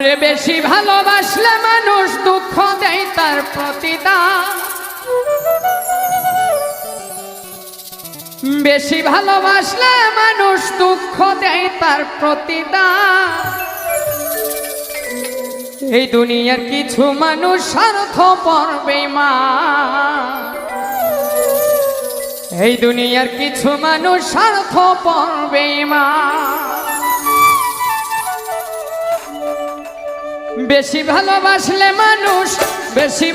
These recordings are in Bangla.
বেশি ভালোবাসলে মানুষ দুঃখ দেয় তার প্রতিদান। বেশি ভালোবাসলে মানুষ দুঃখ দেয় তার প্রতিদান। এই দুনিয়ার কিছু মানুষ স্বার্থপর বেঈমান। এই দুনিয়ার কিছু মানুষ স্বার্থপর বেঈমান। বেশি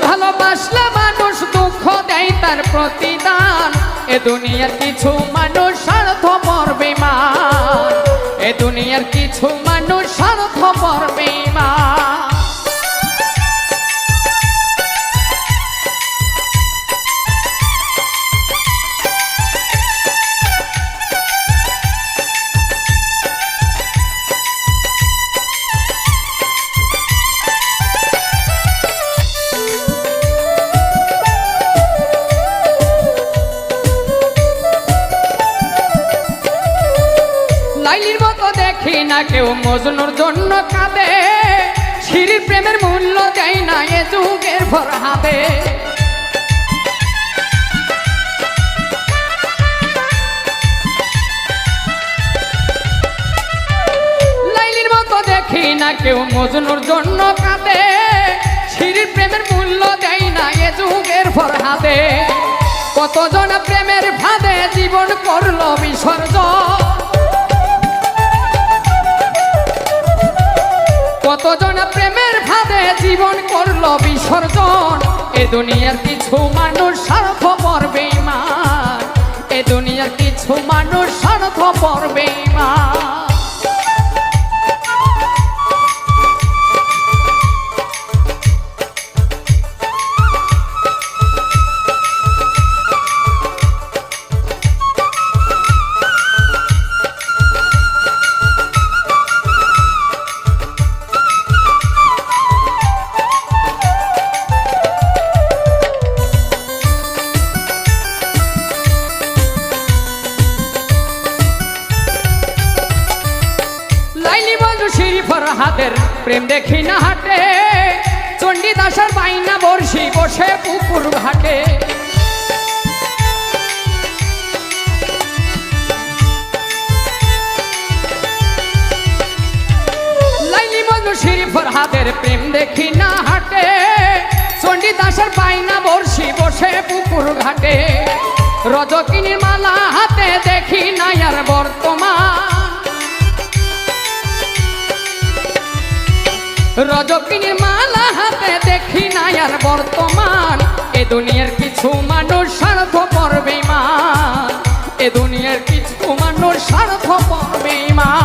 ভালোবাসলে মানুষ দুঃখ দেয় তার প্রতিদান। এ দুনিয়ার কিছু মানুষ স্বার্থপর বেঈমান। এ দুনিয়ার কিছু মানুষ স্বার্থপর বেঈমান। লাইলির মতো দেখি না কেউ মজনুর জন্য কাঁদে। শিরির প্রেমের মূল্য দেয় না এ যুগের ফরহাদে। লাইলির মতো দেখি না কেউ মজনুর জন্য কাঁদে। শিরির প্রেমের মূল্য দেয় না এ যুগের ফরহাদে। কতজন প্রেমের ফাঁদে জীবন করলো বিসর্জন। কতজন প্রেমের ফাঁদে জীবন করলো বিসর্জন। এ দুনিয়ার কিছু মানুষ স্বার্থপর বেঈমান। এ দুনিয়ার কিছু মানুষ স্বার্থপর বেঈমান। ফরহাদের প্রেম দেখি না হাটে। চণ্ডীদাসের বাইনা বর্ষি বসে পুকুর ঘাটে। লাইলি মজনুশির ফরহাদের প্রেম দেখি না হাটে। চণ্ডীদাসের বাইনা বর্ষি বসে পুকুর ঘাটে। রজকিনীর মালা হাতে দেখি না আর বর্তমান। রজকিনীর মালা হাতে দেখি না আর বর্তমান। এ দুনিয়ার কিছু মানুষ স্বার্থপর বেঈমান। এ দুনিয়ার কিছু মানুষ স্বার্থপর বেঈমান।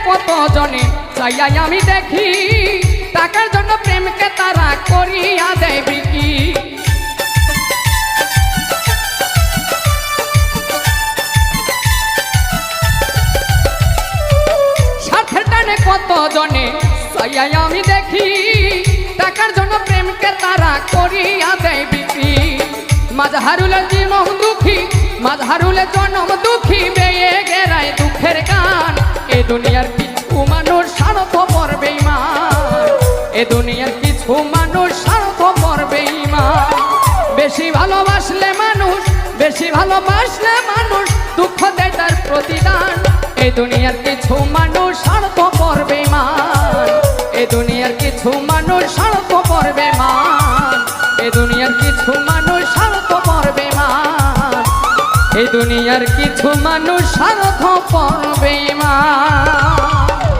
কতজনে চাইয়াই আমি দেখি। টাকার জন্য প্রেমকে তারা করিয়া দেয় বিক্রি। স্বার্থের টানে কতজনে চাইয়াই আমি দেখি। টাকার জন্য প্রেমকে তারা করিয়া দেয় বিক্রি। মাঝহারুলের জীবন দুঃখী, মাঝহারুলের জন্ম দুঃখী, বেয়ে গেরায় দুঃখের গান। এ দুনিয়ার কিছু মানুষ স্বার্থপর বেঈমান। এ দুনিয়ার কিছু মানুষ স্বার্থপর বেঈমান। বেশি ভালোবাসলে মানুষ দুঃখ দেয় তার প্রতিদান। এ দুনিয়ার কিছু মানুষ স্বার্থপর বেঈমান। এ দুনিয়ার কিছু মানুষ স্বার্থপর বেঈমান। এ দুনিয়ার কিছু মানুষ স্বার্থপর বেঈমান। এই দুনিয়ার কিছু মানুষ স্বার্থপর বেঈমান।